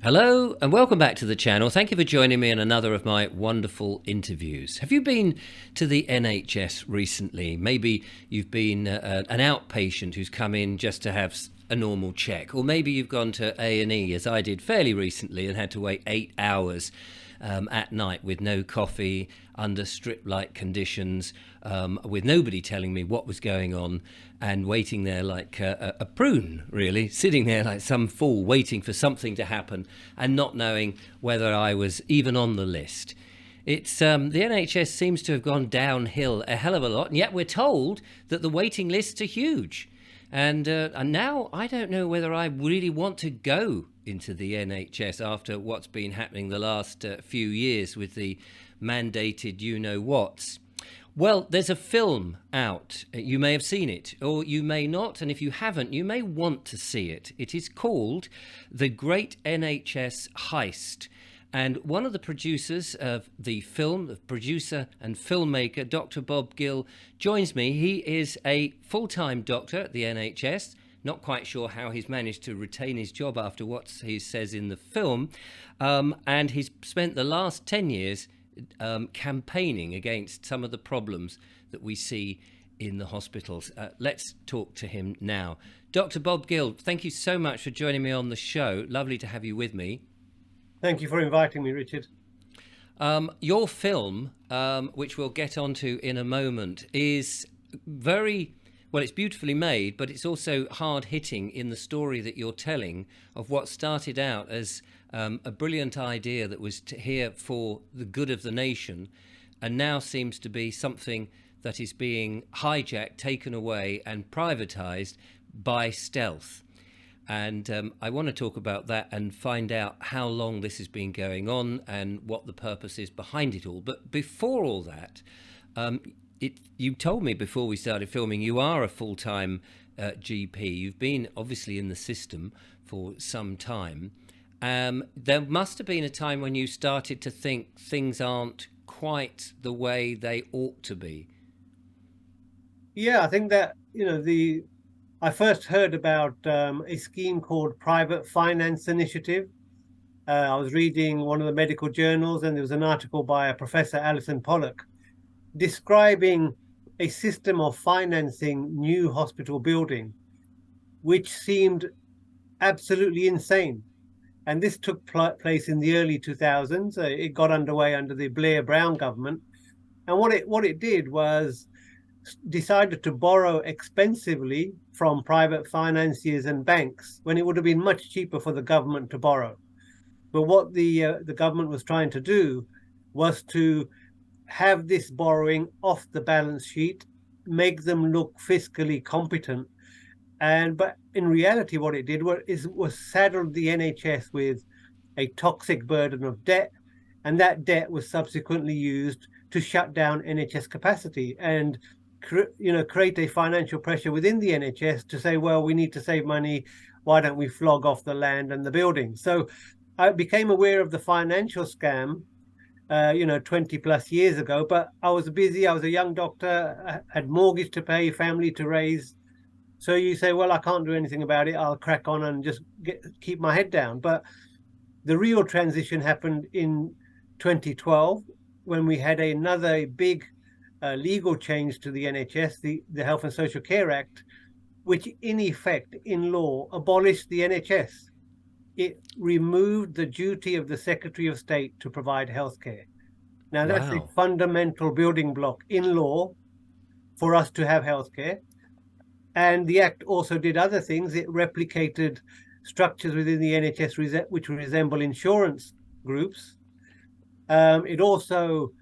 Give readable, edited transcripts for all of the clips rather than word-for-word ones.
Hello and welcome back to the channel. Thank you for joining me in another of my wonderful interviews. Have you been to the NHS recently? Maybe you've been an outpatient who's come in just to have a normal check, or maybe you've gone to A&E as I did fairly recently and had to wait 8 hours at night with no coffee, under strip light conditions, with nobody telling me what was going on, and waiting there like a prune, really, sitting there like some fool waiting for something to happen and not knowing whether I was even on the list. It's the NHS seems to have gone downhill a hell of a lot, and yet we're told that the waiting lists are huge. And now I don't know whether I really want to go into the NHS after what's been happening the last few years with the mandated you-know-whats. Well, there's a film out. You may have seen it, or you may not. And if you haven't, you may want to see it. It is called The Great NHS Heist. And one of the producers of the film, the producer and filmmaker, Dr. Bob Gill, joins me. He is a full-time doctor at the NHS. Not quite sure how he's managed to retain his job after what he says in the film. And he's spent the last 10 years campaigning against some of the problems that we see in the hospitals. Let's talk to him now. Dr. Bob Gill, thank you so much for joining me on the show. Lovely to have you with me. Thank you for inviting me, Richard. Your film, which we'll get onto in a moment, is well, it's beautifully made, but it's also hard-hitting in the story that you're telling of what started out as a brilliant idea that was here for the good of the nation, and now seems to be something that is being hijacked, taken away, and privatized by stealth. And I want to talk about that and find out how long this has been going on and what the purpose is behind it all. But before all that, you told me before we started filming, you are a full-time GP. You've been obviously in the system for some time. There must have been a time when you started to think things aren't quite the way they ought to be. Yeah, I think that, I first heard about a scheme called Private Finance Initiative. I was reading one of the medical journals, and there was an article by a Professor Alison Pollock describing a system of financing new hospital building, which seemed absolutely insane. And this took place in the early 2000s. It got underway under the Blair-Brown government. And what it did was decided to borrow expensively from private financiers and banks when it would have been much cheaper for the government to borrow. But what the government was trying to do was to have this borrowing off the balance sheet, make them look fiscally competent. But in reality, what it did was saddled the NHS with a toxic burden of debt, and that debt was subsequently used to shut down NHS capacity and create a financial pressure within the NHS to say, well, we need to save money. Why don't we flog off the land and the buildings? So I became aware of the financial scam 20 plus years ago, but I was busy. I was a young doctor, I had mortgage to pay, family to raise. So you say, well, I can't do anything about it. I'll crack on and just keep my head down. But the real transition happened in 2012 when we had another big legal change to the NHS, the Health and Social Care Act, which in effect, in law, abolished the NHS. It removed the duty of the Secretary of State to provide healthcare. Now, that's a fundamental building block in law for us to have healthcare. And the Act also did other things. It replicated structures within the NHS which resemble insurance groups. It also,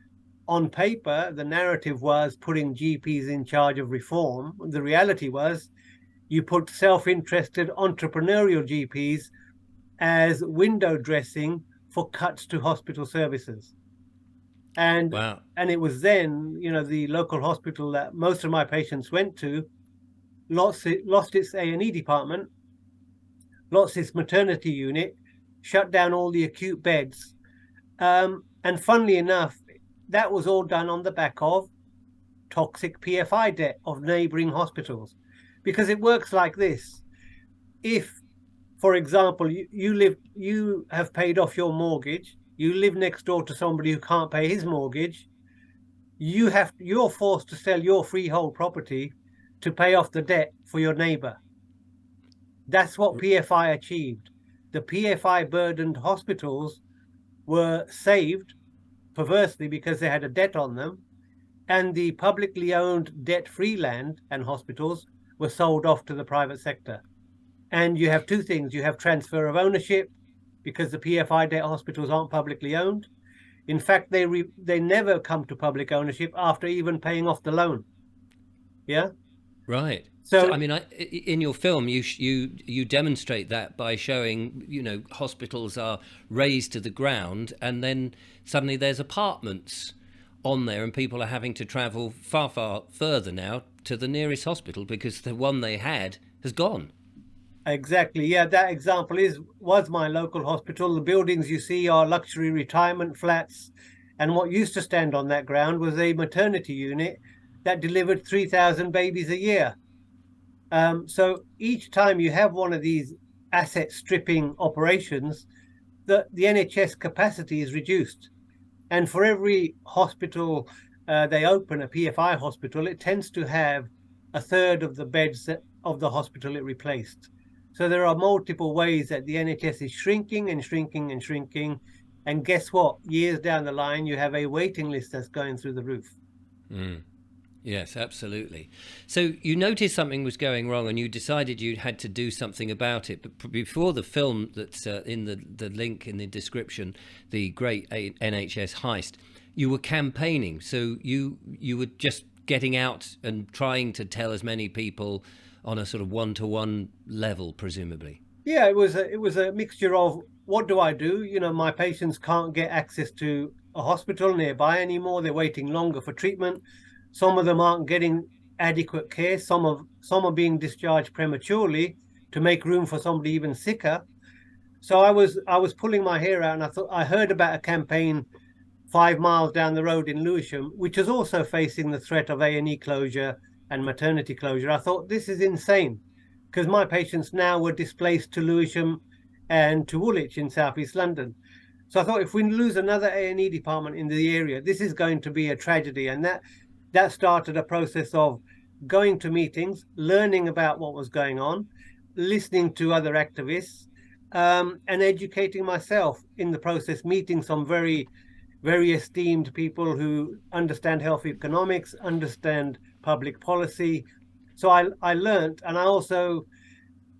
on paper, the narrative was putting GPs in charge of reform. The reality was you put self-interested entrepreneurial GPs as window dressing for cuts to hospital services. And it was then, the local hospital that most of my patients went to lost its A&E department, lost its maternity unit, shut down all the acute beds. And funnily enough, that was all done on the back of toxic PFI debt of neighboring hospitals. Because it works like this. If for example, you have paid off your mortgage, you live next door to somebody who can't pay his mortgage, you're forced to sell your freehold property to pay off the debt for your neighbor. That's what PFI achieved. The PFI burdened hospitals were saved perversely because they had a debt on them, and the publicly owned debt-free land and hospitals were sold off to the private sector. And you have two things. You have transfer of ownership because the PFI debt hospitals aren't publicly owned. In fact, they never come to public ownership after even paying off the loan. Yeah. Right. So, So I mean, in your film, you demonstrate that by showing, hospitals are razed to the ground, and then suddenly there's apartments on there, and people are having to travel far, far further now to the nearest hospital because the one they had has gone. exactly, yeah, that example was my local hospital. The buildings you see are luxury retirement flats, and what used to stand on that ground was a maternity unit that delivered 3,000 babies a year. So each time you have one of these asset stripping operations, the NHS capacity is reduced. And for every hospital they open, a PFI hospital, it tends to have a third of the beds of the hospital it replaced. So there are multiple ways that the NHS is shrinking and shrinking and shrinking. And guess what? Years down the line, you have a waiting list that's going through the roof. Mm. Yes, absolutely. So you noticed something was going wrong, and you decided you had to do something about it. But before the film that's in the link in the description, the great NHS heist, you were campaigning. So you were just getting out and trying to tell as many people on a sort of one-to-one level, presumably. Yeah, it was a mixture of what do I do? My patients can't get access to a hospital nearby anymore. They're waiting longer for treatment. Some of them aren't getting adequate care. Some are being discharged prematurely to make room for somebody even sicker. So I was pulling my hair out, and I heard about a campaign 5 miles down the road in Lewisham, which is also facing the threat of A&E closure and maternity closure. I thought this is insane because my patients now were displaced to Lewisham and to Woolwich in southeast London. So I thought if we lose another A&E department in the area, this is going to be a tragedy. And that started a process of going to meetings, learning about what was going on, listening to other activists, and educating myself in the process, meeting some very very esteemed people who understand health economics, understand public policy. So I learned, and I also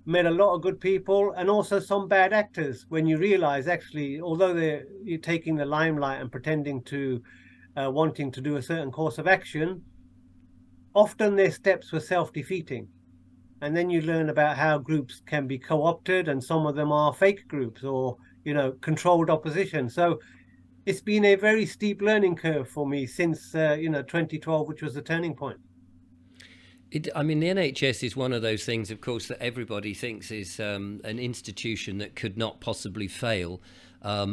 met a lot of good people and also some bad actors. When you realize, actually, although you're taking the limelight and pretending to wanting to do a certain course of action, often their steps were self-defeating. And then you learn about how groups can be co-opted, and some of them are fake groups or controlled opposition. So it's been a very steep learning curve for me since 2012, which was the turning point. I mean, the NHS is one of those things, of course, that everybody thinks is an institution that could not possibly fail,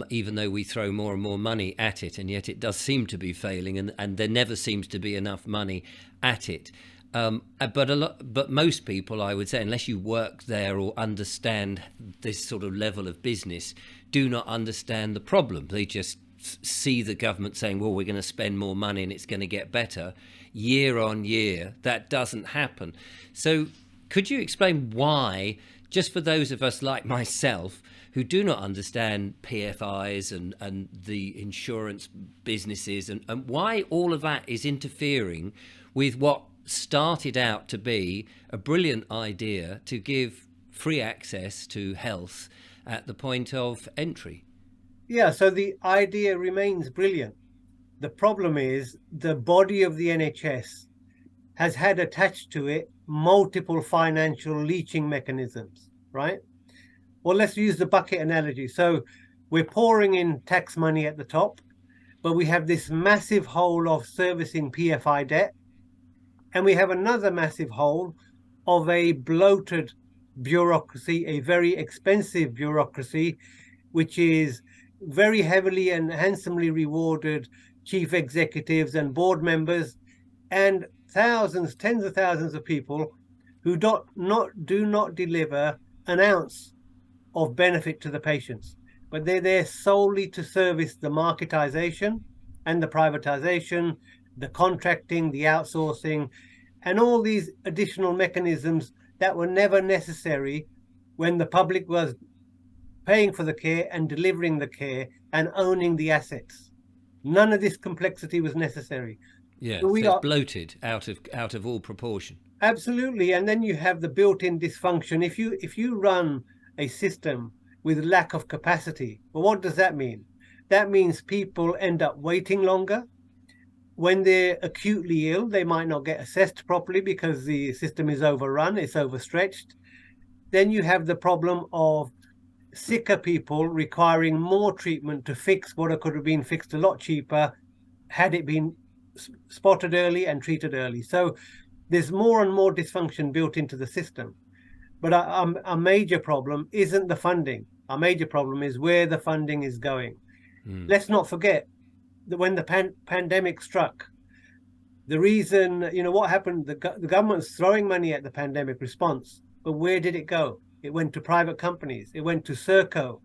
even though we throw more and more money at it, and yet it does seem to be failing, and there never seems to be enough money at it. But most people, I would say, unless you work there or understand this sort of level of business, do not understand the problem. They just see the government saying, well, we're going to spend more money and it's going to get better year on year. That doesn't happen. So could you explain why, just for those of us like myself who do not understand PFIs and the insurance businesses, and why all of that is interfering with what started out to be a brilliant idea to give free access to health at the point of entry? Yeah, so the idea remains brilliant. The problem is the body of the NHS has had attached to it multiple financial leaching mechanisms, right? Well, let's use the bucket analogy. So we're pouring in tax money at the top, but we have this massive hole of servicing PFI debt, and we have another massive hole of a bloated bureaucracy, a very expensive bureaucracy, which is very heavily and handsomely rewarded chief executives and board members, and thousands, tens of thousands of people who do not deliver an ounce of benefit to the patients, but they're there solely to service the marketization and the privatization, the contracting, the outsourcing, and all these additional mechanisms that were never necessary when the public was paying for the care and delivering the care and owning the assets. None of this complexity was necessary. Yeah, So so we it's are bloated out of all proportion. absolutely, and then you have the built-in dysfunction. If you run a system with lack of capacity, well, what does that mean? That means people end up waiting longer. When they're acutely ill, they might not get assessed properly because the system is overrun, it's overstretched. Then you have the problem of sicker people requiring more treatment to fix what could have been fixed a lot cheaper had it been spotted early and treated early. So there's more and more dysfunction built into the system. But a major problem isn't the funding. Our major problem is where the funding is going. Let's not forget that when the pandemic struck, the reason, what happened, the government's throwing money at the pandemic response, but where did it go? It went to private companies. It went to Serco,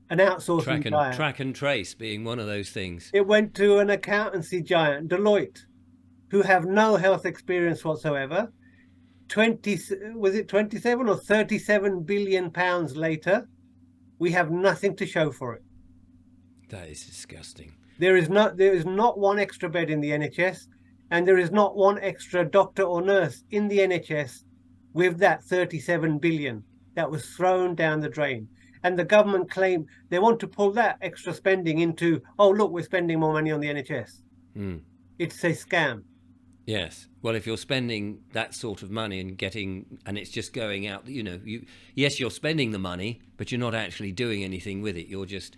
an outsourcing giant. Track and trace being one of those things. It went to an accountancy giant, Deloitte, who have no health experience whatsoever. 27 or 37 billion pounds later, we have nothing to show for it. That is disgusting. There is not one extra bed in the NHS, and there is not one extra doctor or nurse in the NHS with that 37 billion that was thrown down the drain. And the government claim they want to pull that extra spending into, oh, look, we're spending more money on the NHS. It's a scam. Yes. Well, if you're spending that sort of money and it's just going out, yes, you're spending the money, but you're not actually doing anything with it. You're just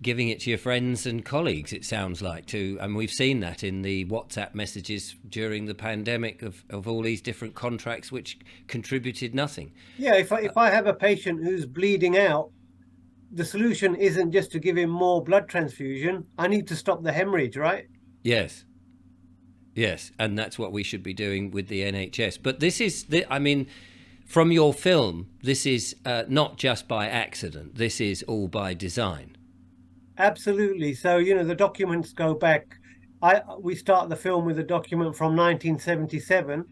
giving it to your friends and colleagues, it sounds like, too. And we've seen that in the WhatsApp messages during the pandemic of all these different contracts which contributed nothing. Yeah, if I have a patient who's bleeding out, the solution isn't just to give him more blood transfusion. I need to stop the hemorrhage, right? Yes. Yes, and that's what we should be doing with the NHS. But this is, from your film, this is not just by accident. This is all by design. Absolutely. So, the documents go back. We start the film with a document from 1977,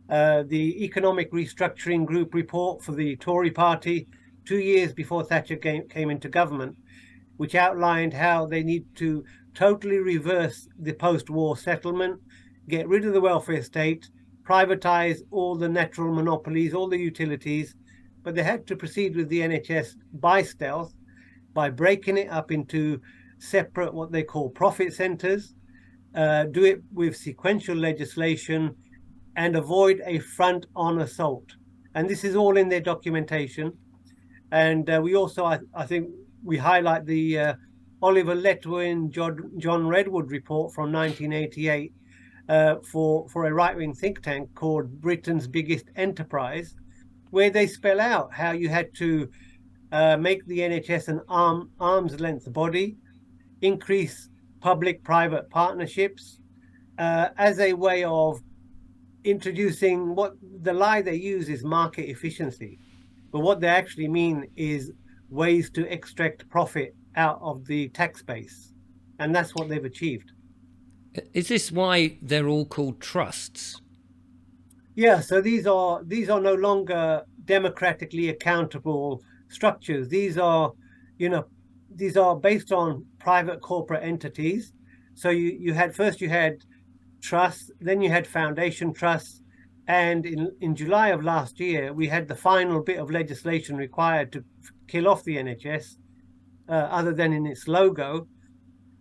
the Economic Restructuring Group report for the Tory party 2 years before Thatcher came into government, which outlined how they need to totally reverse the post-war settlement, get rid of the welfare state, privatize all the natural monopolies, all the utilities, but they had to proceed with the NHS by stealth, by breaking it up into separate, what they call profit centers, do it with sequential legislation, and avoid a front-on assault. And this is all in their documentation. And we also, I think, we highlight the Oliver Letwin, John Redwood report from 1988 for a right-wing think tank called Britain's Biggest Enterprise, where they spell out how you had to make the NHS an arm's length body, increase public-private partnerships as a way of introducing what the lie they use is market efficiency. But what they actually mean is ways to extract profit out of the tax base. And that's what they've achieved. Is this why they're all called trusts? Yeah, so these are no longer democratically accountable structures. These are based on private corporate entities. So you had trusts, then you had foundation trusts, and in July of last year we had the final bit of legislation required to kill off the NHS, other than in its logo.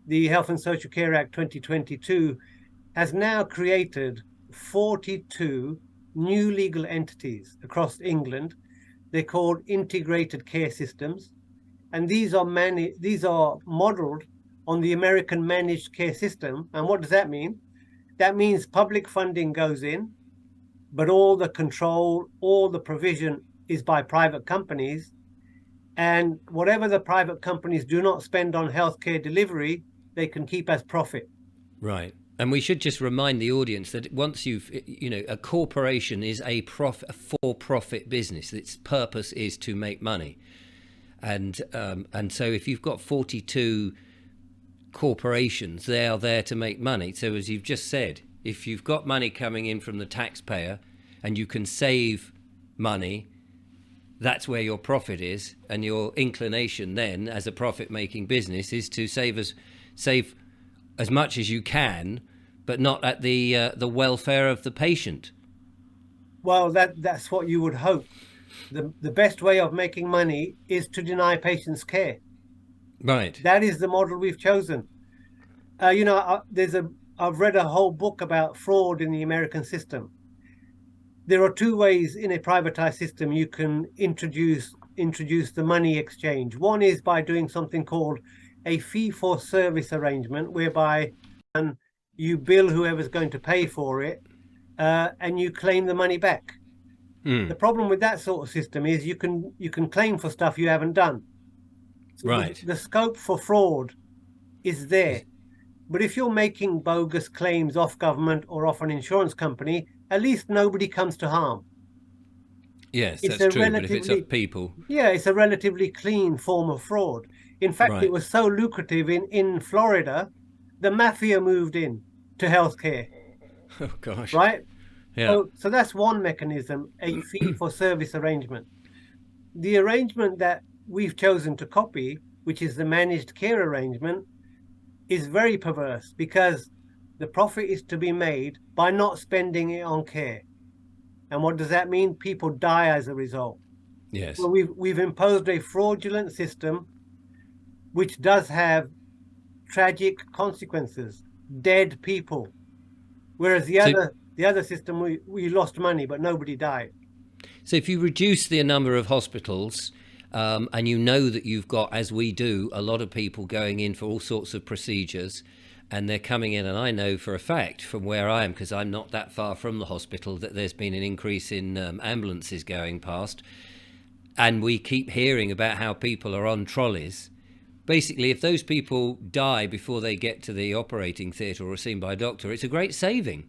The Health and Social Care Act 2022 has now created 42 new legal entities across England. They're called integrated care systems, and these are modeled on the American managed care system. And what does that mean? That means public funding goes in, but all the control, all the provision is by private companies. And whatever the private companies do not spend on healthcare delivery, they can keep as profit. Right. And we should just remind the audience that once a corporation is a for-profit business. Its purpose is to make money. And so if you've got 42 corporations, they are there to make money. So as you've just said, if you've got money coming in from the taxpayer and you can save money, that's where your profit is. And your inclination then, as a profit-making business, is to save as much as you can, but not at the welfare of the patient. Well, that's what you would hope. The best way of making money is to deny patients care. Right. That is the model we've chosen. I've read a whole book about fraud in the American system. There are two ways in a privatized system you can introduce the money exchange. One is by doing something called a fee for service arrangement, whereby you bill whoever's going to pay for it, and you claim the money back. The problem with that sort of system is you can claim for stuff you haven't done. So Right. the scope for fraud is there. But if you're making bogus claims off government or off an insurance company, at least nobody comes to harm. Yes, It's that's true. But if it's of people, yeah, it's a relatively clean form of fraud. In fact, right. It was so lucrative in Florida, the mafia moved in to healthcare, Oh gosh. right? Yeah. So that's one mechanism, a fee for service arrangement. The arrangement that we've chosen to copy, which is the managed care arrangement, is very perverse because the profit is to be made by not spending it on care. And what does that mean? People die as a result. Yes. Well, we've imposed a fraudulent system which does have tragic consequences, dead people. Whereas the other system, we lost money, but nobody died. So if you reduce the number of hospitals, and you know that you've got, as we do, a lot of people going in for all sorts of procedures, and they're coming in, and I know for a fact from where I am, because I'm not that far from the hospital, that there's been an increase in ambulances going past, and we keep hearing about how people are on trolleys. Basically, if those people die before they get to the operating theatre or are seen by a doctor, it's a great saving.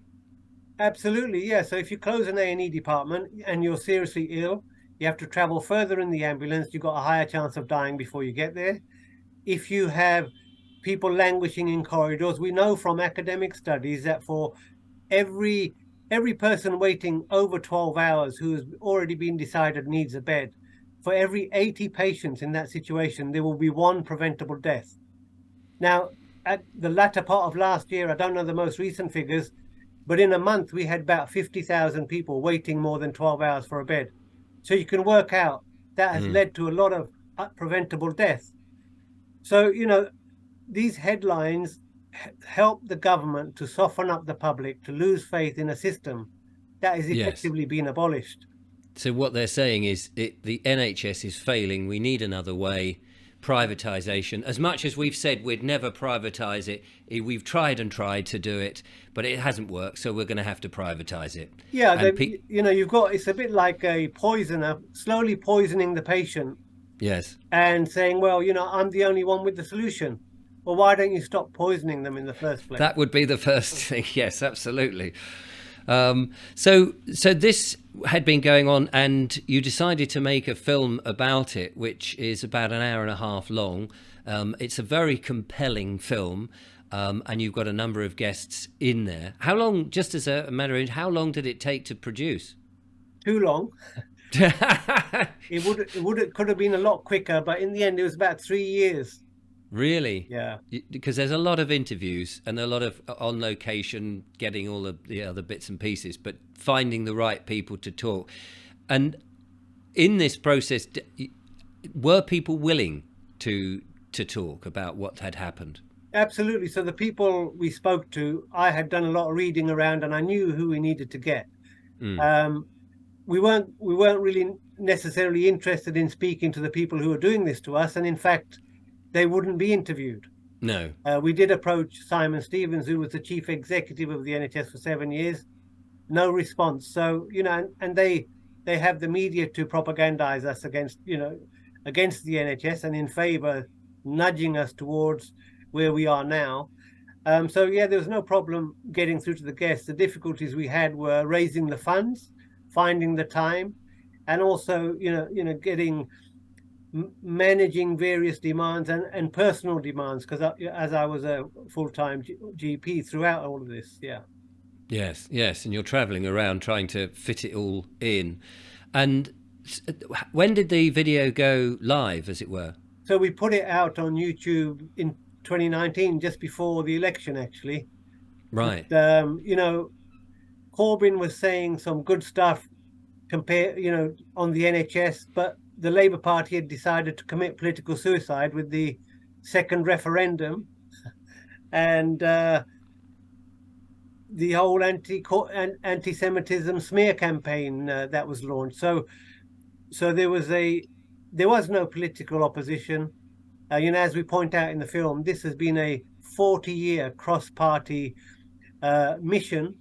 Absolutely, yeah. So if you close an A&E department and you're seriously ill, you have to travel further in the ambulance. You've got a higher chance of dying before you get there. If you have people languishing in corridors, we know from academic studies that for every person waiting over 12 hours who has already been decided needs a bed, for every 80 patients in that situation, there will be one preventable death. Now, at the latter part of last year, I don't know the most recent figures, but in a month we had about 50,000 people waiting more than 12 hours for a bed. So you can work out that has led to a lot of preventable death. So, these headlines help the government to soften up the public, to lose faith in a system that is effectively being abolished. So what they're saying is the NHS is failing. We need another way. Privatization. As much as we've said we'd never privatize it, we've tried and tried to do it, but it hasn't worked. So we're going to have to privatize it. Yeah, it's a bit like a poisoner slowly poisoning the patient. Yes. And saying, well, I'm the only one with the solution. Well, why don't you stop poisoning them in the first place? That would be the first thing. Yes, absolutely. So this had been going on, and you decided to make a film about it, which is about an hour and a half long. It's a very compelling film, and you've got a number of guests in there. How long, just as a matter of, how long did it take to produce? Too long. It could have been a lot quicker, but in the end, it was about 3 years. Really? Yeah. Because there's a lot of interviews and a lot of on location, getting all of the other bits and pieces, but finding the right people to talk. And in this process, were people willing to talk about what had happened? Absolutely. So the people we spoke to, I had done a lot of reading around, and I knew who we needed to get. We weren't really necessarily interested in speaking to the people who are doing this to us, and in fact, they wouldn't be interviewed. No. We did approach Simon Stevens, who was the chief executive of the NHS for 7 years. No response. So, and they have the media to propagandize us against the NHS and in favor, nudging us towards where we are now. So yeah, there was no problem getting through to the guests. The difficulties we had were raising the funds, finding the time, and also, getting managing various demands and personal demands, because as I was a full-time GP throughout all of this. Yeah. Yes, yes, and you're travelling around trying to fit it all in. And when did the video go live, as it were? So we put it out on YouTube in 2019, just before the election, actually. Right. But, Corbyn was saying some good stuff on the NHS, but the Labour Party had decided to commit political suicide with the second referendum, and the whole anti-Semitism smear campaign that was launched. So there was no political opposition. As we point out in the film, this has been a 40-year cross-party mission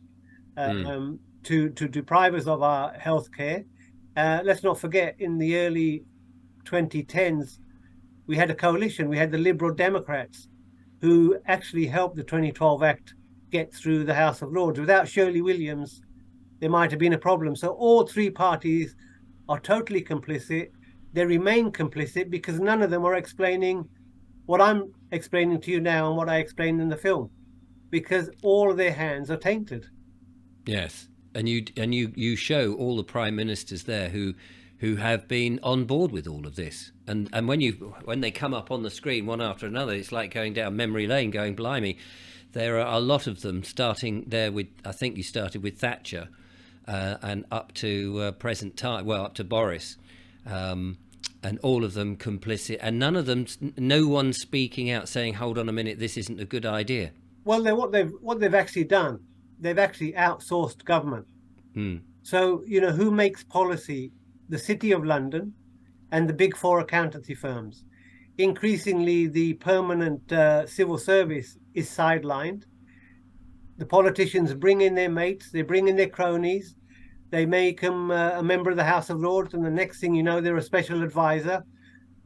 to deprive us of our healthcare. Let's not forget, in the early 2010s, we had a coalition. We had the Liberal Democrats, who actually helped the 2012 Act get through the House of Lords. Without Shirley Williams, there might have been a problem. So all three parties are totally complicit. They remain complicit because none of them are explaining what I'm explaining to you now and what I explained in the film, because all of their hands are tainted. Yes, and you show all the prime ministers there who have been on board with all of this, and when they come up on the screen one after another, it's like going down memory lane, going blimey. There are a lot of them, starting there with, I think you started with Thatcher, and up to present time, well, up to Boris, and all of them complicit, and no one speaking out saying, hold on a minute, this isn't a good idea. Well, what they've actually done, they've actually outsourced government. So, who makes policy? The City of London and the big four accountancy firms. Increasingly, the permanent civil service is sidelined. The politicians bring in their mates, they bring in their cronies, they make them a member of the House of Lords, and the next thing you know, they're a special advisor.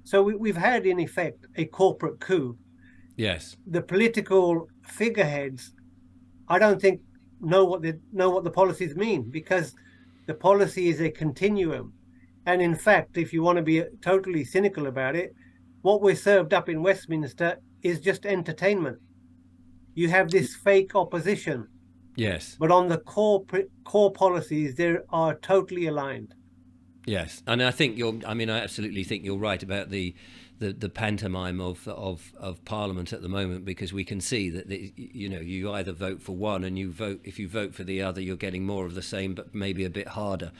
So we've had, in effect, a corporate coup. Yes. The political figureheads, I don't think, know what the policies mean, because the policy is a continuum. And in fact, if you want to be totally cynical about it, what we're served up in Westminster is just entertainment. You have this fake opposition. Yes. But on the core policies, they are totally aligned. Yes, and I absolutely think you're right about the pantomime of Parliament at the moment, because we can see that you either vote for one, and if you vote for the other, you're getting more of the same, but maybe a bit harder,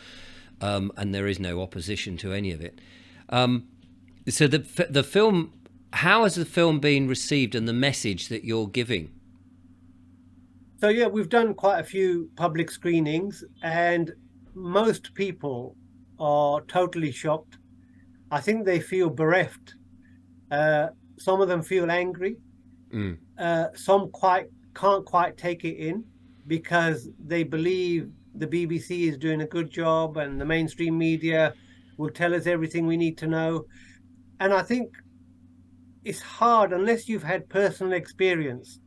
and there is no opposition to any of it. So the film, how has the film been received, and the message that you're giving? So yeah, we've done quite a few public screenings, and most people are totally shocked. I think they feel bereft. Some of them feel angry. Some can't quite take it in, because they believe the BBC is doing a good job and the mainstream media will tell us everything we need to know. And I think it's hard, unless you've had personal experience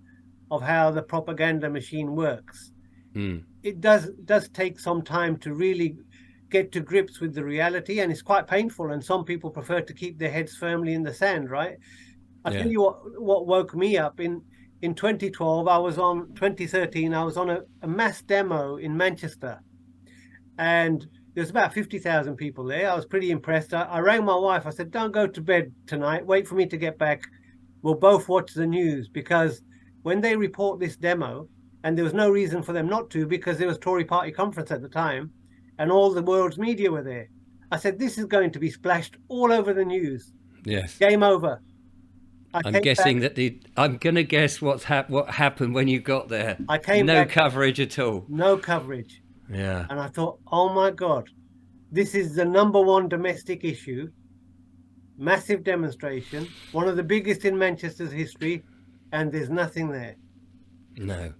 of how the propaganda machine works. It does take some time to really get to grips with the reality, and it's quite painful, and some people prefer to keep their heads firmly in the sand, right? I'll tell you what woke me up. In 2012, 2013, I was on a mass demo in Manchester, and there's about 50,000 people there. I was pretty impressed. I rang my wife. I said, don't go to bed tonight. Wait for me to get back. We'll both watch the news, because when they report this demo, and there was no reason for them not to, because there was Tory party conference at the time, and all the world's media were there. I said, this is going to be splashed all over the news. Yes. Game over. I'm guessing I'm going to guess what happened when you got there. I came no back, coverage at all. No coverage. Yeah. And I thought, oh my God, this is the #1 domestic issue. Massive demonstration, one of the biggest in Manchester's history, and there's nothing there. No.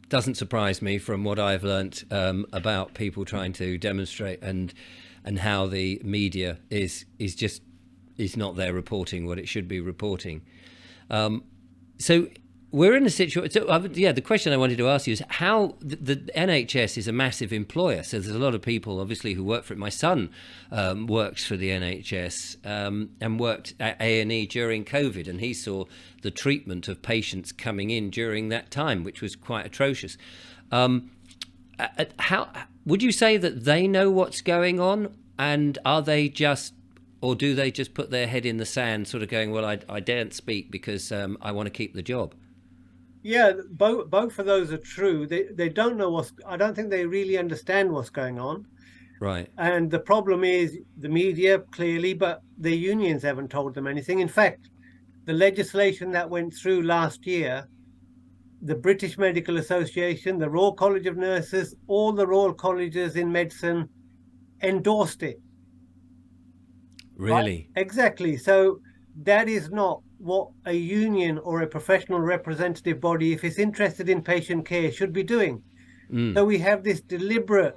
Doesn't surprise me, from what I've learnt about people trying to demonstrate, and how the media is not there reporting what it should be reporting. So we're in a situation. So, yeah, the question I wanted to ask you is how the NHS is a massive employer. So there's a lot of people, obviously, who work for it. My son works for the NHS and worked at A&E during COVID, and he saw the treatment of patients coming in during that time, which was quite atrocious. How would you say that they know what's going on, and are they just, or do they just put their head in the sand, sort of going, "Well, I daren't speak because I want to keep the job"? Yeah, both of those are true. They don't know what's. I don't think they really understand what's going on. Right. And the problem is the media clearly, but the unions haven't told them anything. In fact, the legislation that went through last year, the British Medical Association, the Royal College of Nurses, all the Royal Colleges in medicine endorsed it. Right? Really? Exactly. So that is not what a union or a professional representative body, if it's interested in patient care, should be doing. Mm. So we have this deliberate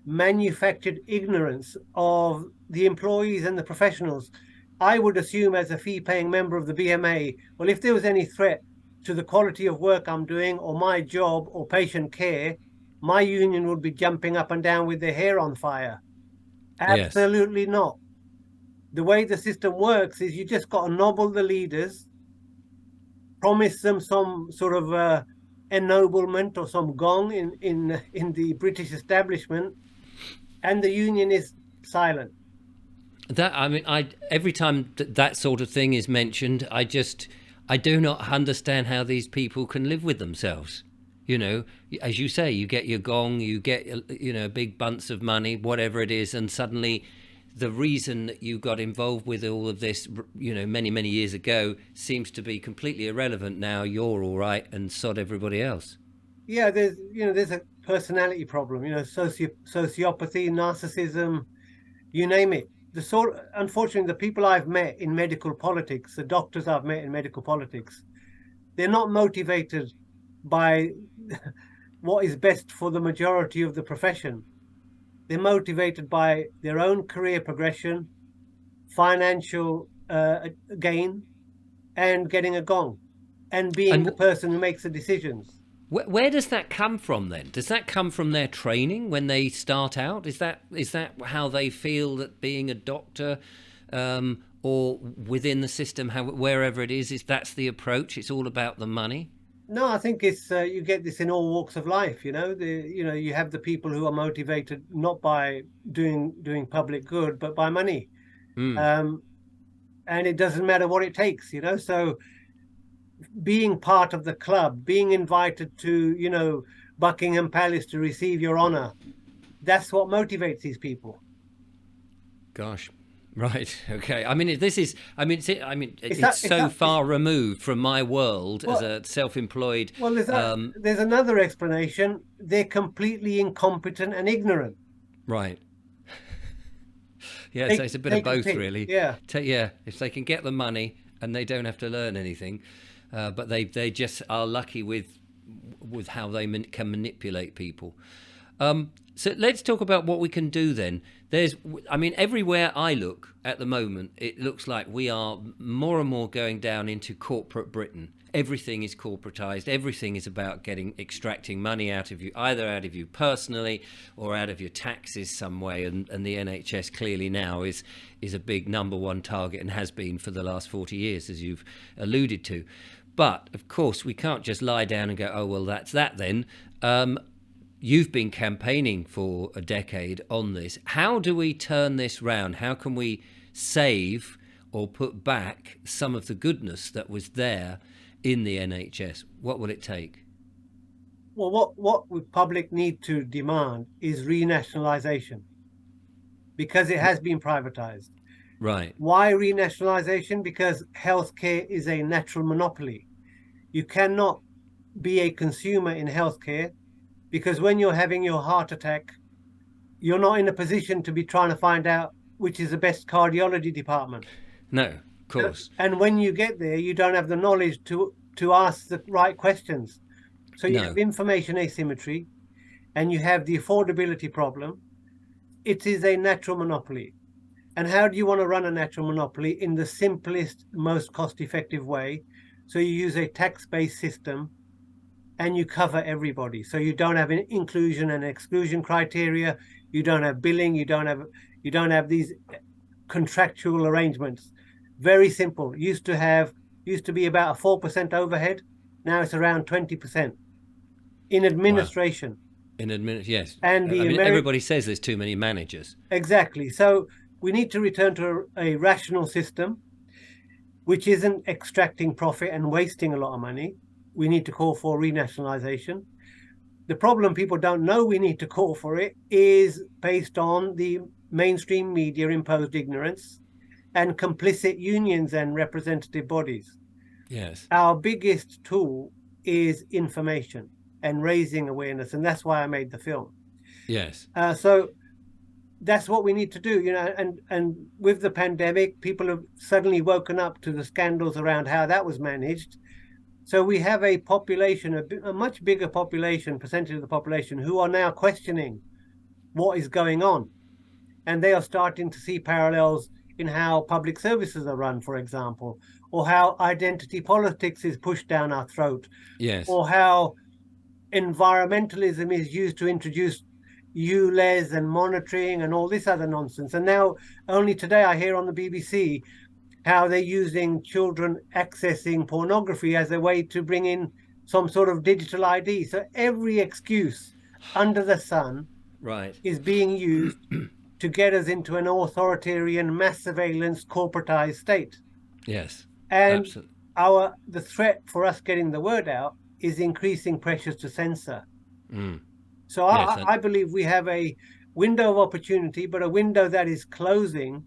manufactured ignorance of the employees and the professionals. I would assume, as a fee-paying member of the BMA, well, if there was any threat to the quality of work I'm doing or my job or patient care, my union would be jumping up and down with their hair on fire. Yes. Absolutely not. The way the system works is you just got to nobble the leaders, promise them some sort of ennoblement or some gong in the British establishment, and the union is silent. That, I mean, I every time that sort of thing is mentioned, I do not understand how these people can live with themselves. You know, as you say, you get your gong, you get big bunts of money, whatever it is, and suddenly the reason that you got involved with all of this, many years ago, seems to be completely irrelevant now. You're all right, and sod everybody else. Yeah, there's a personality problem. Sociopathy, narcissism, you name it. Unfortunately, the people I've met in medical politics, the doctors I've met in medical politics, they're not motivated by what is best for the majority of the profession. They're motivated by their own career progression, financial gain, and getting a gong, and being And the person who makes the decisions. where does that come from then? Does that come from their training when they start out? Is that how they feel that being a doctor, or within the system, wherever it is that's the approach? It's all about the money. No, I think it's you get this in all walks of life. You have the people who are motivated not by doing public good, but by money. Mm. Um, and it doesn't matter what it takes. So being part of the club, being invited to, Buckingham Palace to receive your honor, that's what motivates these people. Gosh. Right. Okay. I mean, this is. I mean, It's it's that, it's so that, far removed from my world as well, a self-employed. well, there's another explanation. They're completely incompetent and ignorant. Right. Yeah. So Take, it's a bit of take a both, pick. really. Yeah. Yeah. If they can get the money and they don't have to learn anything, but they just are lucky with how they can manipulate people. So let's talk about what we can do then. Everywhere I look at the moment, it looks like we are more and more going down into corporate Britain. Everything is corporatized. Everything is about extracting money out of you, either out of you personally or out of your taxes some way. And the NHS clearly now is a big number one target and has been for the last 40 years, as you've alluded to. But of course, we can't just lie down and go, "Oh well, that's that then." You've been campaigning for a decade on this. How do we turn this round? How can we save or put back some of the goodness that was there in the NHS? What will it take? Well, what the public need to demand is renationalization, because it has been privatized. Right. Why renationalization? Because healthcare is a natural monopoly. You cannot be a consumer in healthcare, because when you're having your heart attack, you're not in a position to be trying to find out which is the best cardiology department. No, of course. And when you get there, you don't have the knowledge to ask the right questions. So you have No. information asymmetry, and you have the affordability problem. It is a natural monopoly. And how do you want to run a natural monopoly? In the simplest, most cost-effective way, So you use a tax-based system and you cover everybody. So you don't have an inclusion and exclusion criteria. You don't have billing. You don't have these contractual arrangements. Very simple. Used to be about a 4% overhead. Now it's around 20% in Wow. administration. In a minute, yes. And I the mean, American everybody says there's too many managers. exactly. So we need to return to a rational system, which isn't extracting profit and wasting a lot of money. We need to call for renationalization. The problem people don't know we need to call for it is based on the mainstream media imposed ignorance and complicit unions and representative bodies. Yes. Our biggest tool is information and raising awareness, and that's why I made the film. Yes. So that's what we need to do, and with the pandemic, people have suddenly woken up to the scandals around how that was managed. So we have a population, a much bigger population, percentage of the population, who are now questioning what is going on. And they are starting to see parallels in how public services are run, for example, or how identity politics is pushed down our throat, Yes. or how environmentalism is used to introduce ULEZ and monitoring and all this other nonsense. And now, only today, I hear on the BBC how they're using children accessing pornography as a way to bring in some sort of digital ID. So every excuse under the sun Right. is being used to get us into an authoritarian, mass surveillance, corporatized state. Yes. And Absolutely. the threat for us getting the word out is increasing pressures to censor. Mm. So Yes. I believe we have a window of opportunity, but a window that is closing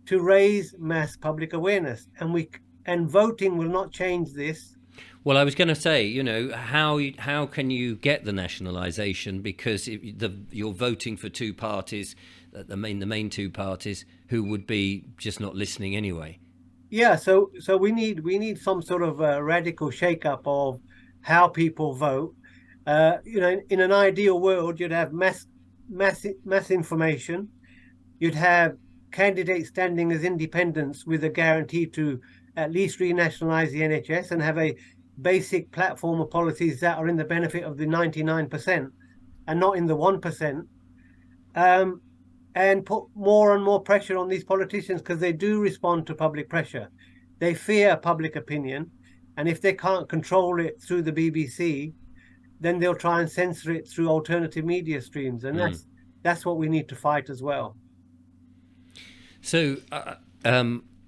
to raise mass public awareness. And voting will not change this. Well, I was going to say, how can you get the nationalisation, because you're voting for two parties, the main two parties, who would be just not listening anyway. Yeah, so we need some sort of radical shakeup of how people vote. In an ideal world, you'd have mass information. You'd have candidates standing as independents with a guarantee to at least renationalize the NHS and have a basic platform of policies that are in the benefit of the 99% and not in the 1%. Um, and put more and more pressure on these politicians because they do respond to public pressure. They fear public opinion. And if they can't control it through the BBC, then they'll try and censor it through alternative media streams. And Mm. that's what we need to fight as well. So,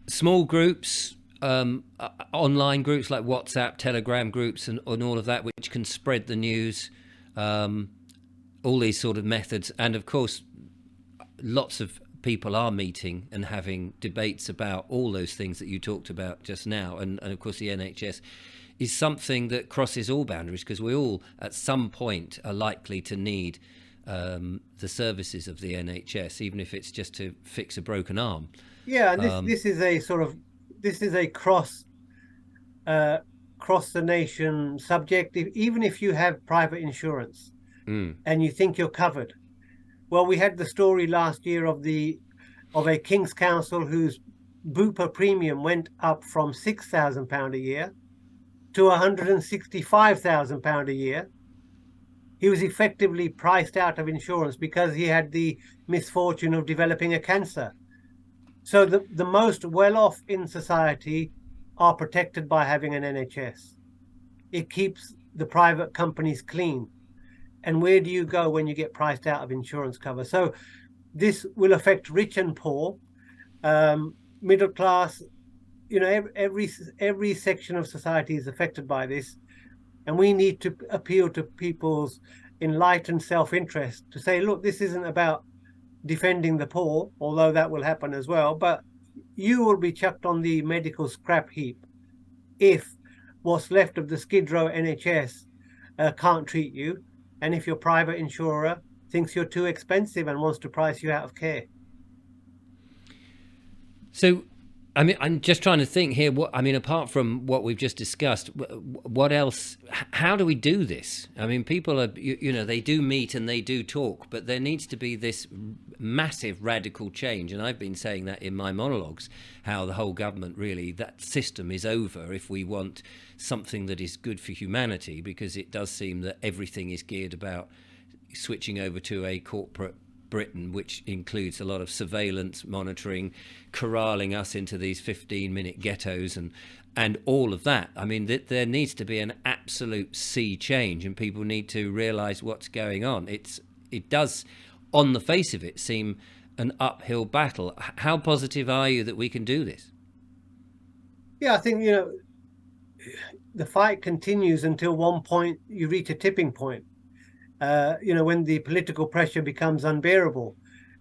small groups, online groups like WhatsApp, Telegram groups, and all of that, which can spread the news, all these sort of methods. And of course, lots of people are meeting and having debates about all those things that you talked about just now. And of course, the NHS is something that crosses all boundaries, because we all, at some point, are likely to need the services of the NHS, even if it's just to fix a broken arm. Yeah, and this is a sort of this is a cross the nation subject. Even if you have private insurance and you think you're covered, well, we had the story last year of a King's Council whose Bupa premium went up from £6,000 a year to £165,000 a year. He was effectively priced out of insurance because he had the misfortune of developing a cancer. So the most well-off in society are protected by having an NHS. It keeps the private companies clean. And where do you go when you get priced out of insurance cover? So this will affect rich and poor, middle class. Every section of society is affected by this. And we need to appeal to people's enlightened self-interest to say, look, this isn't about defending the poor, although that will happen as well, but you will be chucked on the medical scrap heap if what's left of the Skid Row NHS can't treat you, and if your private insurer thinks you're too expensive and wants to price you out of care. So I mean, I'm just trying to think here. What I mean, apart from what we've just discussed, what else? How do we do this? I mean, people are, you know, they do meet and they do talk, but there needs to be this massive radical change. And I've been saying that in my monologues, how the whole government really, that system is over if we want something that is good for humanity, because it does seem that everything is geared about switching over to a corporate Britain, which includes a lot of surveillance, monitoring, corralling us into these 15-minute ghettos and all of that. I mean, there needs to be an absolute sea change, and people need to realise what's going on. It does, on the face of it, seem an uphill battle. How positive are you that we can do this? Yeah, I think, the fight continues until one point you reach a tipping point. When the political pressure becomes unbearable,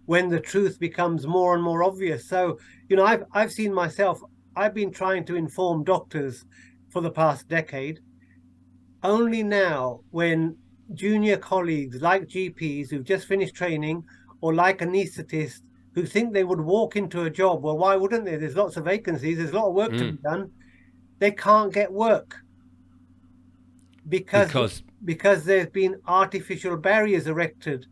when the truth becomes more and more obvious. So, I've seen myself, I've been trying to inform doctors for the past decade. Only now, when junior colleagues like GPs who've just finished training, or like anaesthetists who think they would walk into a job, well, why wouldn't they? There's lots of vacancies, there's a lot of work to be done. They can't get work because there's been artificial barriers erected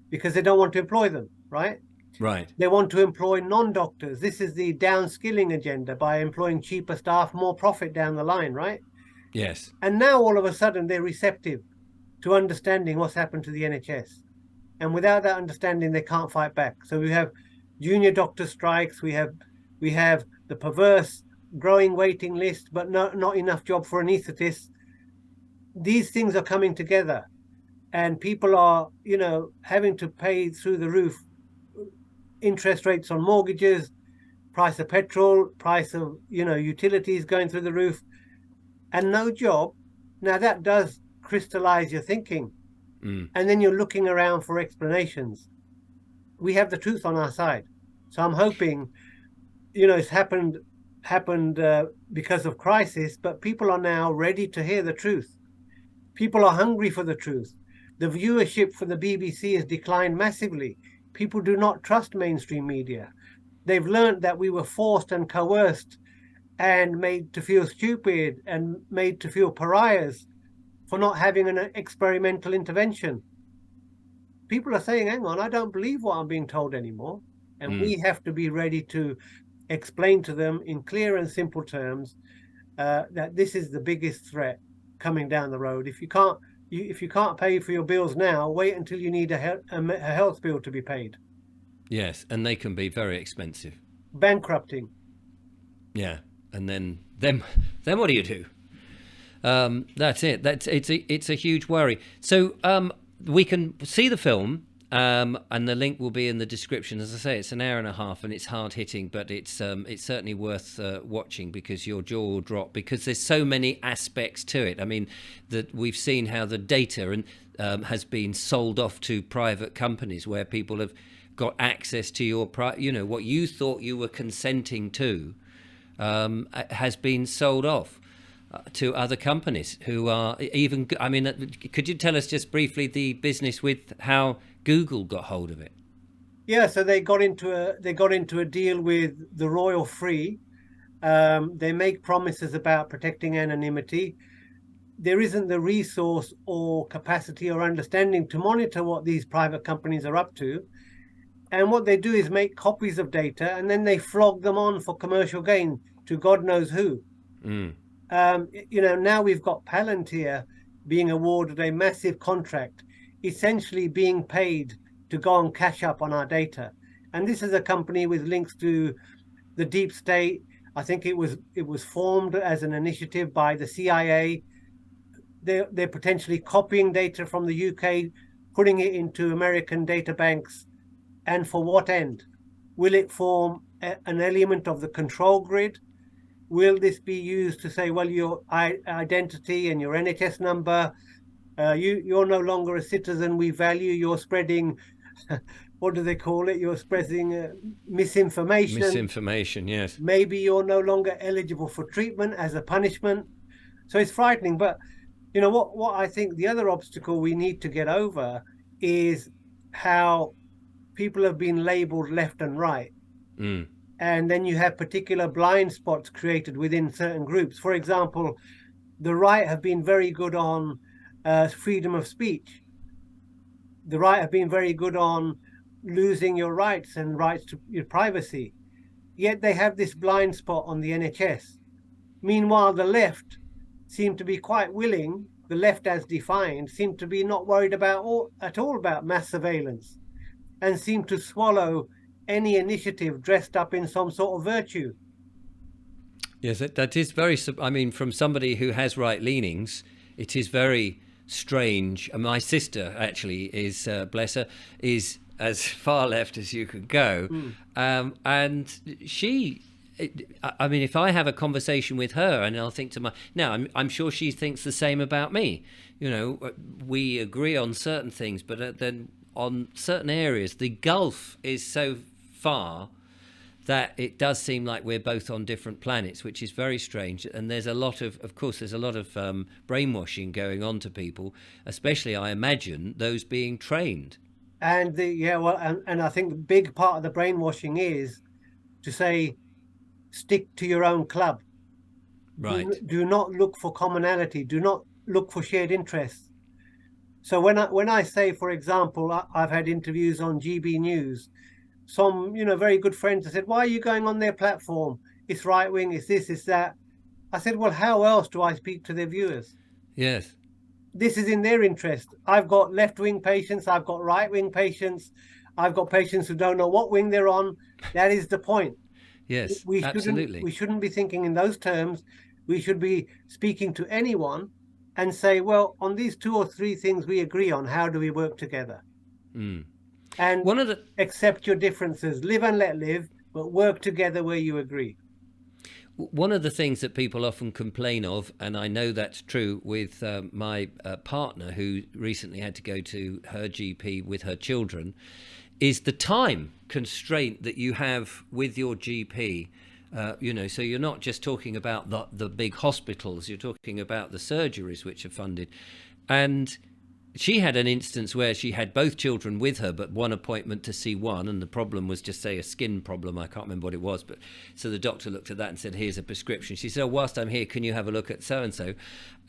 because they don't want to employ them, right? Right. They want to employ non-doctors. This is the downskilling agenda, by employing cheaper staff, more profit down the line, right? Yes. And now all of a sudden they're receptive to understanding what's happened to the NHS. And without that understanding, they can't fight back. So we have junior doctor strikes, we have the perverse growing waiting list, but not enough job for anaesthetists. These things are coming together, and people are, having to pay through the roof interest rates on mortgages, price of petrol, price of, utilities going through the roof, and no job. Now that does crystallize your thinking. And then you're looking around for explanations. We have the truth on our side. So I'm hoping, it's happened because of crisis, but people are now ready to hear the truth. People are hungry for the truth. The viewership for the BBC has declined massively. People do not trust mainstream media. They've learned that we were forced and coerced and made to feel stupid and made to feel pariahs for not having an experimental intervention. People are saying, hang on, I don't believe what I'm being told anymore. And we have to be ready to explain to them in clear and simple terms that this is the biggest threat coming down the road. If you can't pay for your bills now, wait until you need a health bill to be paid. Yes, and they can be very expensive. Bankrupting. Yeah, and then what do you do? That's it. It's a huge worry. So we can see the film, and the link will be in the description. As I say, it's an hour and a half, and it's hard hitting, but it's certainly worth watching, because your jaw will drop, because there's so many aspects to it. I mean, that we've seen how the data has been sold off to private companies, where people have got access to your what you thought you were consenting to has been sold off to other companies who are even. I mean, could you tell us just briefly the business with how Google got hold of it? Yeah, so they got into a deal with the Royal Free. They make promises about protecting anonymity. There isn't the resource or capacity or understanding to monitor what these private companies are up to. And what they do is make copies of data, and then they flog them on for commercial gain to God knows who. Now we've got Palantir being awarded a massive contract, essentially being paid to go and cash up on our data. And this is a company with links to the deep state. I think it was formed as an initiative by the CIA. They're potentially copying data from the UK, putting it into American data banks. And for what end? Will it form an element of the control grid? Will this be used to say, well, your identity and your NHS number, you're no longer a citizen, we value, you're spreading, what do they call it? You're spreading misinformation. Misinformation, yes. Maybe you're no longer eligible for treatment as a punishment. So it's frightening. But what I think the other obstacle we need to get over is how people have been labeled left and right. and then you have particular blind spots created within certain groups. For example, the right have been very good on freedom of speech. The right have been very good on losing your rights and rights to your privacy. Yet they have this blind spot on the NHS. Meanwhile, the left seem to be quite willing, the left as defined, seem to be not worried at all about mass surveillance, and seem to swallow any initiative dressed up in some sort of virtue. Yes, that is very. I mean, from somebody who has right leanings, it is very strange. And my sister actually is, bless her, is as far left as you can go, and she. I mean, if I have a conversation with her, and I'll think to I'm sure she thinks the same about me. You know, we agree on certain things, but then on certain areas, the gulf is so far that it does seem like we're both on different planets, which is very strange. And there's a lot of course, there's a lot of brainwashing going on to people, especially, I imagine, those being trained. And and I think the big part of the brainwashing is to say, stick to your own club. Right. Do not look for commonality. Do not look for shared interests. So when I say, for example, I've had interviews on GB News, some very good friends have said, why are you going on their platform? It's right wing, it's this, it's that. I said, well, how else do I speak to their viewers? Yes. This is in their interest. I've got left wing patients, I've got right wing patients, I've got patients who don't know what wing they're on. That is the point. Yes, we absolutely. shouldn't be thinking in those terms. We should be speaking to anyone and say, well, on these 2 or 3 things we agree on, how do we work together? And One of the accept your differences, live and let live, but work together where you agree. One of the things that people often complain of, and I know that's true with my partner who recently had to go to her GP with her children, is the time constraint that you have with your GP. So you're not just talking about the big hospitals, you're talking about the surgeries which are funded. And she had an instance where she had both children with her, but one appointment to see one, and the problem was just, say, a skin problem. I can't remember what it was, but so the doctor looked at that and said, here's a prescription. She said, oh, whilst I'm here, can you have a look at so-and-so?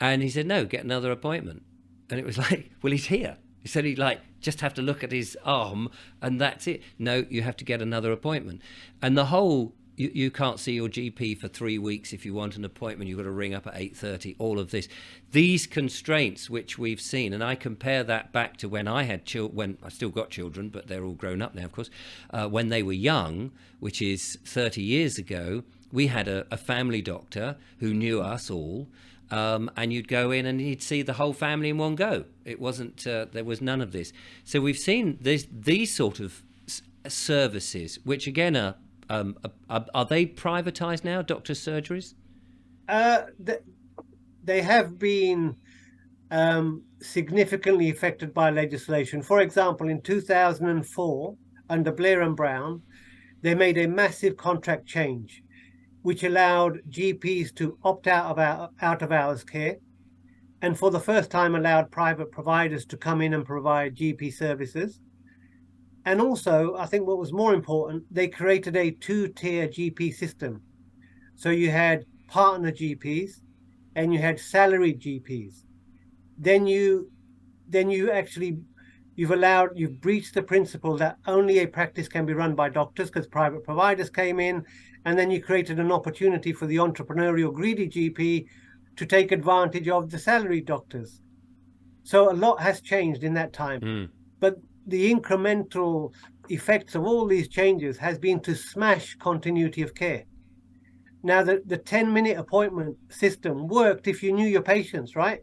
And he said, no, get another appointment. And it was like, well, he's here. He said he'd just have to look at his arm and that's it. No, you have to get another appointment. And the whole... You can't see your GP for 3 weeks. If you want an appointment, you've got to ring up at 8:30. All of this, these constraints which we've seen, and I compare that back to when I had when I still got children, but they're all grown up now, of course. When they were young, which is 30 years ago, we had a family doctor who knew us all, and you'd go in and he'd see the whole family in one go. It wasn't there was none of this. So we've seen these sort of services, which again are they privatized now, doctors' surgeries? They have been significantly affected by legislation. For example, in 2004, under Blair and Brown, they made a massive contract change, which allowed GPs to opt out of hours care, and for the first time allowed private providers to come in and provide GP services. And also, I think what was more important, they created a 2-tier GP system. So you had partner GPs and you had salaried GPs. Then you've breached the principle that only a practice can be run by doctors, because private providers came in, and then you created an opportunity for the entrepreneurial greedy GP to take advantage of the salaried doctors. So a lot has changed in that time. But the incremental effects of all these changes has been to smash continuity of care. Now, the 10-minute appointment system worked if you knew your patients, right?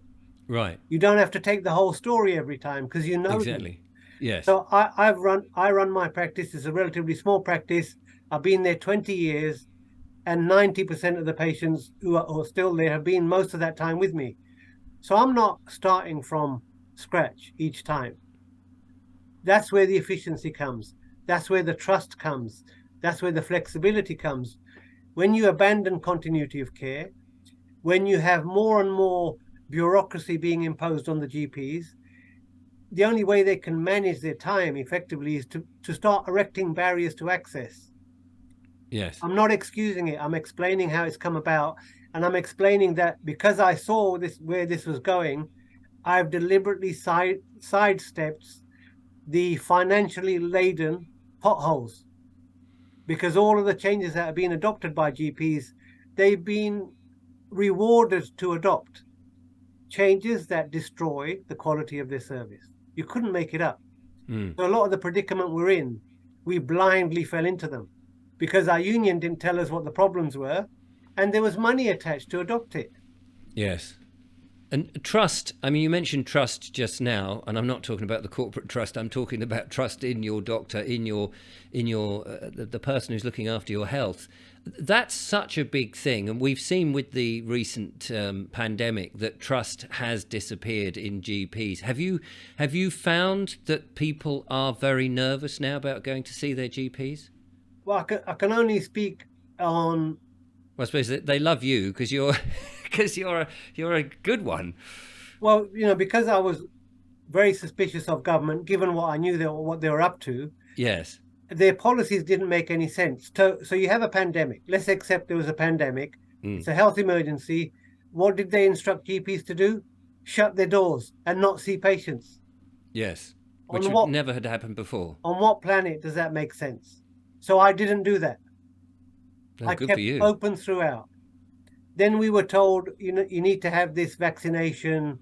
Right. You don't have to take the whole story every time because you know exactly. them. Yes. So I run my practice. It's a relatively small practice. I've been there 20 years, and 90% of the patients who are still there have been most of that time with me. So I'm not starting from scratch each time. That's where the efficiency comes. That's where the trust comes. That's where the flexibility comes. When you abandon continuity of care, when you have more and more bureaucracy being imposed on the GPs, the only way they can manage their time effectively is to start erecting barriers to access. Yes. I'm not excusing it. I'm explaining how it's come about. And I'm explaining that because I saw this where this was going, I've deliberately sidestepped the financially laden potholes, because all of the changes that have been adopted by GPs, they've been rewarded to adopt changes that destroy the quality of their service. You couldn't make it up. Mm. So a lot of the predicament we're in, we blindly fell into them because our union didn't tell us what the problems were, and there was money attached to adopt it. Yes. And trust, I mean, you mentioned trust just now, and I'm not talking about the corporate trust. I'm talking about trust in your doctor, the person who's looking after your health. That's such a big thing, and we've seen with the recent pandemic that trust has disappeared in GPs. Have you found that people are very nervous now about going to see their GPs? Well, I can only speak on. Well, I suppose that they love you because you're because you're a good one. Well, because I was very suspicious of government, given what I knew what they were up to. Yes. Their policies didn't make any sense. So you have a pandemic. Let's accept there was a pandemic. Mm. It's a health emergency. What did they instruct GPs to do? Shut their doors and not see patients. Yes. Which On would what never had happened before. on what planet does that make sense? So I didn't do that. Oh, I good for kept you. open throughout. Then we were told, you need to have this vaccination.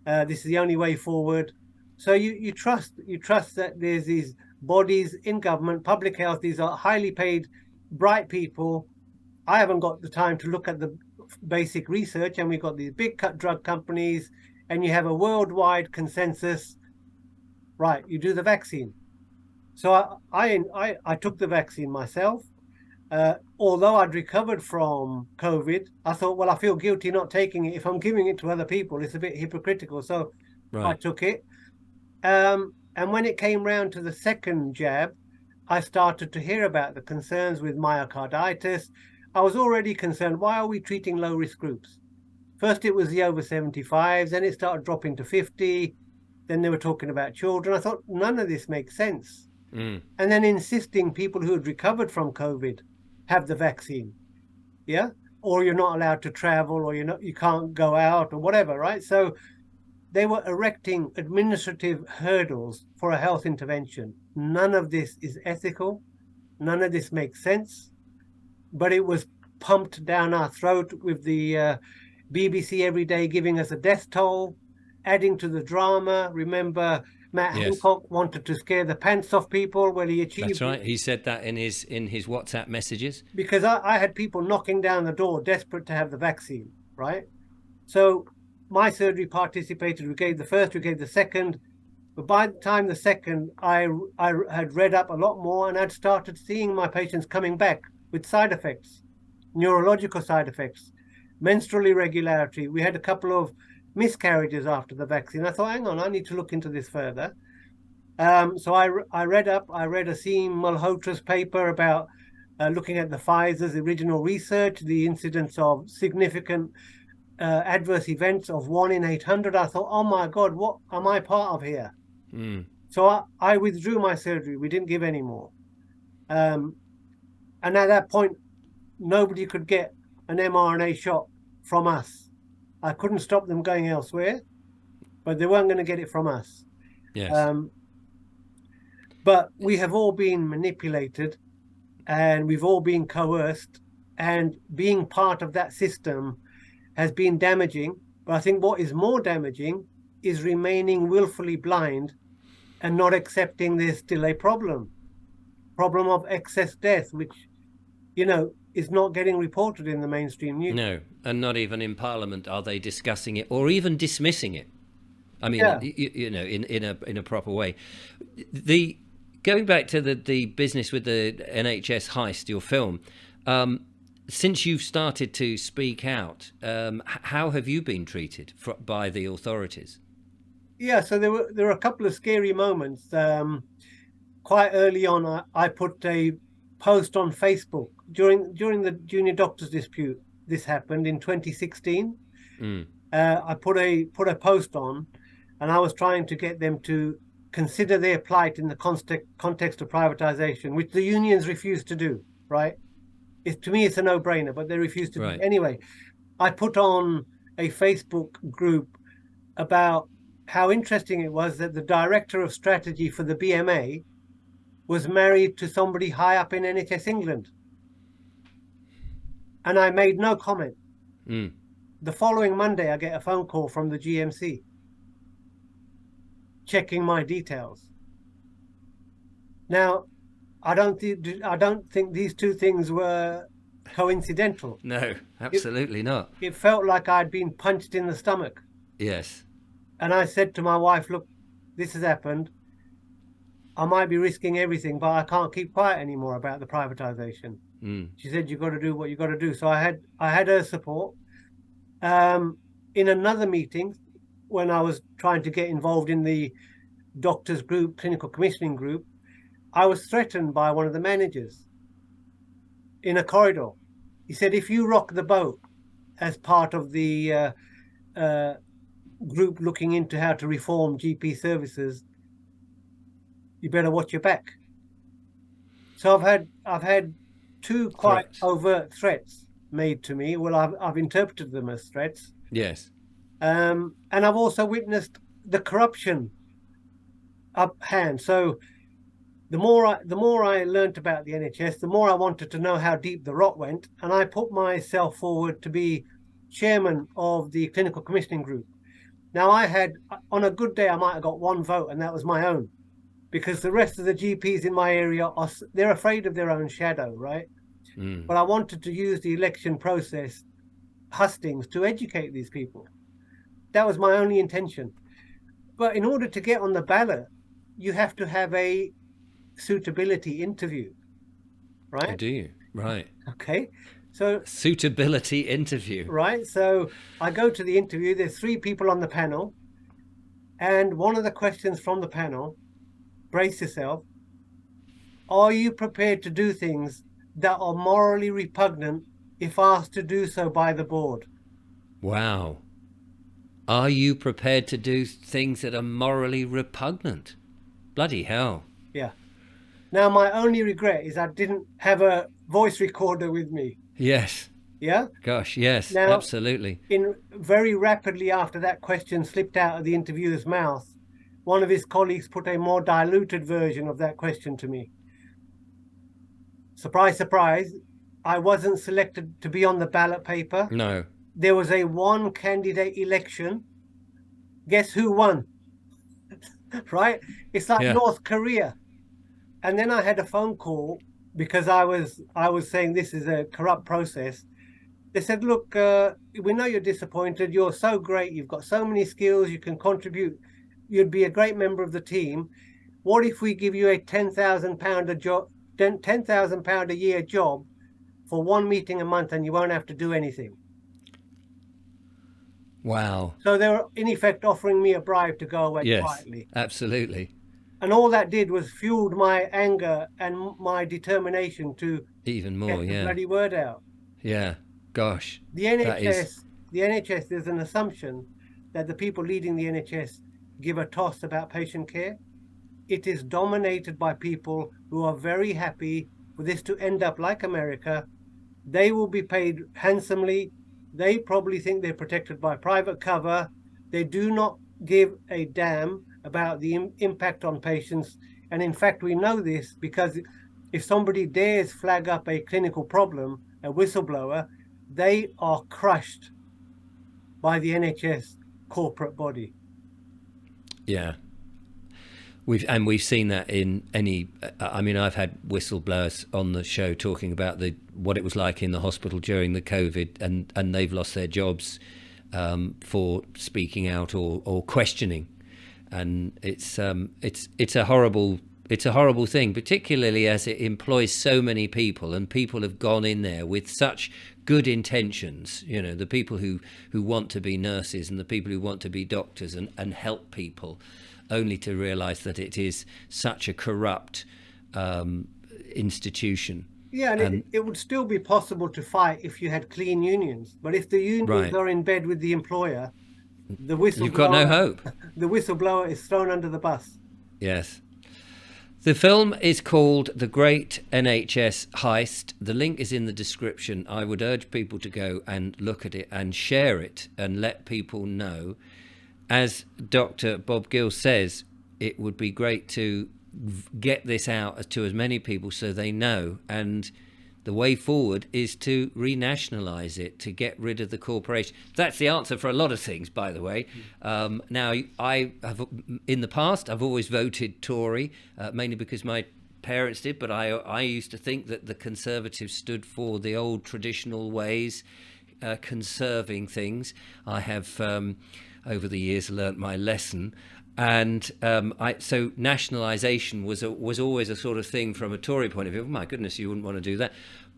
This is the only way forward. So you trust that there's these bodies in government, public health. These are highly paid, bright people. I haven't got the time to look at the basic research, and we've got these big drug companies, and you have a worldwide consensus. Right, you do the vaccine. So I took the vaccine myself. Although I'd recovered from COVID, I thought, well, I feel guilty not taking it. If I'm giving it to other people, it's a bit hypocritical. So I Right. took it. And when it came round to the second jab, I started to hear about the concerns with myocarditis. I was already concerned. Why are we treating low risk groups? First, it was the over 75s, then it started dropping to 50. Then they were talking about children. I thought, none of this makes sense. Mm. And then insisting people who had recovered from COVID have the vaccine. Yeah. Or you're not allowed to travel, or you can't go out, or whatever, right? So they were erecting administrative hurdles for a health intervention. None of this is ethical. None of this makes sense. But it was pumped down our throat with the BBC every day giving us a death toll, adding to the drama. Remember, Matt Yes. Hancock wanted to scare the pants off people. Well, he That's achieved it, right. He said that in his WhatsApp messages. because I had people knocking down the door desperate to have the vaccine, right? So my surgery participated. We gave the first, we gave the second. But by the time the second, I had read up a lot more, and I'd started seeing my patients coming back with side effects, neurological side effects, menstrual irregularity. We had a couple of miscarriages after the vaccine. I thought, hang on, I need to look into this further. So I read up. I read Asim Malhotra's paper about looking at the Pfizer's original research, the incidence of significant adverse events of 1 in 800. I thought, oh my God, what am I part of here? Mm. So I withdrew my surgery. We didn't give any more. And at that point, nobody could get an mRNA shot from us. I couldn't stop them going elsewhere, but they weren't going to get it from us. Yes. Um, but we have all been manipulated, and we've all been coerced, and being part of that system has been damaging. But I think what is more damaging is remaining willfully blind and not accepting there's still a problem of excess death, which is not getting reported in the mainstream news. No, and not even in Parliament are they discussing it or even dismissing it. I mean, Yeah. in a proper way. The Going back to the business with the NHS heist, your film. Since you've started to speak out, how have you been treated by the authorities? Yeah, so there were a couple of scary moments. Quite early on, I put a post on Facebook during the junior doctors dispute. This happened in 2016. Mm. I put a post on, and I was trying to get them to consider their plight in the context of privatization, which the unions refused to do. Right. To me, it's a no-brainer, but they refuse to do Right. it. Anyway, I put on a Facebook group about how interesting it was that the director of strategy for the BMA was married to somebody high up in NHS England. And I made no comment. Mm. The following Monday, I get a phone call from the GMC checking my details. Now, I don't think these two things were coincidental. No, It, absolutely not. it felt like I'd been punched in the stomach. Yes. And I said to my wife, look, this has happened. I might be risking everything, but I can't keep quiet anymore about the privatization. Mm. She said, you've got to do what you've got to do. So I had her support. In another meeting, when I was trying to get involved in the doctors group, clinical commissioning group, I was threatened by one of the managers in a corridor. He said, if you rock the boat as part of the group looking into how to reform GP services, you better watch your back. So I've had two quite Threats. overt threats made to me. Well, I've interpreted them as threats. Yes. And I've also witnessed the corruption up hand. So the more I learnt about the NHS, the more I wanted to know how deep the rot went, and I put myself forward to be chairman of the clinical commissioning group. Now, on a good day, I might have got one vote, and that was my own, because the rest of the GPs in my area they're afraid of their own shadow, right? Mm. But I wanted to use the election process hustings to educate these people. That was my only intention. But in order to get on the ballot, you have to have a suitability interview, Oh, right? do you? Right. Okay. So, Suitability interview. right. So I go to the interview. There's three people on the panel. And one of the questions from the panel, brace yourself, are you prepared to do things that are morally repugnant if asked to do so by the board? Wow. Are you prepared to do things that are morally repugnant? Bloody hell. Yeah. Now, my only regret is I didn't have a voice recorder with me. Yes. Yeah. Gosh, yes, Now, absolutely. in very rapidly after that question slipped out of the interviewer's mouth, one of his colleagues put a more diluted version of that question to me. Surprise, surprise, I wasn't selected to be on the ballot paper. No. There was a one candidate election. Guess who won? Right? It's like Yeah. North Korea. And then I had a phone call because I was saying this is a corrupt process. They said, look, we know you're disappointed. You're so great. You've got so many skills. You can contribute. You'd be a great member of the team. What if we give you a £10,000 a job, £10,000 a year job for one meeting a month, and you won't have to do anything? Wow. So they were in effect offering me a bribe to go away Yes, quietly. absolutely. And all that did was fueled my anger and my determination to Even more, get the yeah. bloody word out. Yeah. Gosh. The That is. NHS, there's an assumption that the people leading the NHS give a toss about patient care. It is dominated by people who are very happy for this to end up like America. They will be paid handsomely. They probably think they're protected by private cover. They do not give a damn about the impact on patients. And in fact, we know this because if somebody dares flag up a clinical problem, a whistleblower, they are crushed by the NHS corporate body. Yeah. We've seen that in any. I mean, I've had whistleblowers on the show talking about what it was like in the hospital during the COVID, and they've lost their jobs for speaking out or questioning, and it's a horrible thing, particularly as it employs so many people, and people have gone in there with such good intentions. You know, the people who want to be nurses and the people who want to be doctors and help people, only to realise that it is such a corrupt institution. Yeah, and it would still be possible to fight if you had clean unions. But if the unions Right. are in bed with the employer, the whistleblower, You've got no hope. The whistleblower is thrown under the bus. Yes. The film is called The Great NHS Heist. The link is in the description. I would urge people to go and look at it and share it and let people know. As Dr. Bob Gill says, it would be great to get this out to as many people so they know. And the way forward is to renationalise it, to get rid of the corporation. That's the answer for a lot of things, by the way. Now, I have, in the past, I've always voted Tory, mainly because my parents did, but I used to think that the Conservatives stood for the old traditional ways, conserving things. I have, over the years, learnt my lesson. And so nationalisation was always a sort of thing from a Tory point of view. Oh, my goodness, you wouldn't want to do that.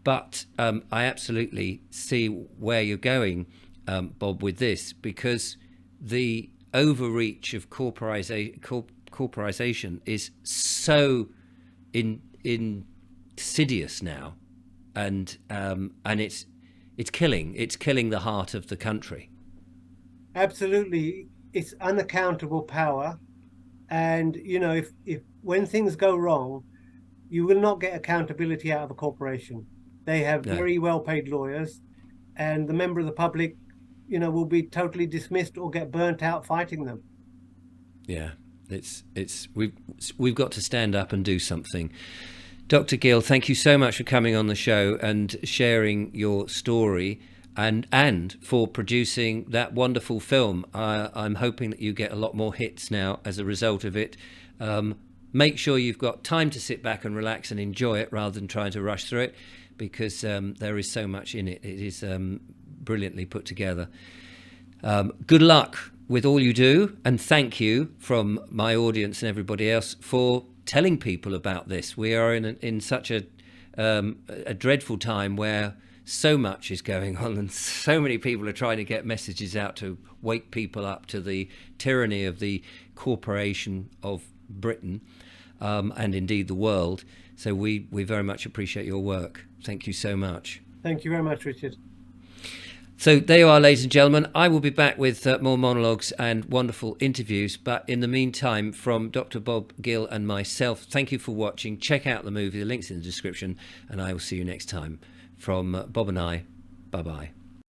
But I absolutely see where you're going, Bob, with this, because the overreach of corporatisation is so insidious now, and it's killing the heart of the country. Absolutely. It's unaccountable power, and if when things go wrong, you will not get accountability out of a corporation. They have very well paid lawyers, and the member of the public will be totally dismissed or get burnt out fighting them. Yeah, we've got to stand up and do something. Dr. Gill, thank you so much for coming on the show and sharing your story. And for producing that wonderful film. I'm hoping that you get a lot more hits now as a result of it. Make sure you've got time to sit back and relax and enjoy it rather than trying to rush through it, because there is so much in it. It is brilliantly put together. Good luck with all you do, and thank you from my audience and everybody else for telling people about this. We are in such a dreadful time where so much is going on, and so many people are trying to get messages out to wake people up to the tyranny of the corporation of Britain, and indeed the world. So we very much appreciate your work. Thank you so much. Thank you very much, Richard. So there you are, ladies and gentlemen. I will be back with more monologues and wonderful interviews. But in the meantime, from Dr. Bob Gill and myself, thank you for watching. Check out the movie. The link's in the description, and I will see you next time. From Bob and I, bye-bye.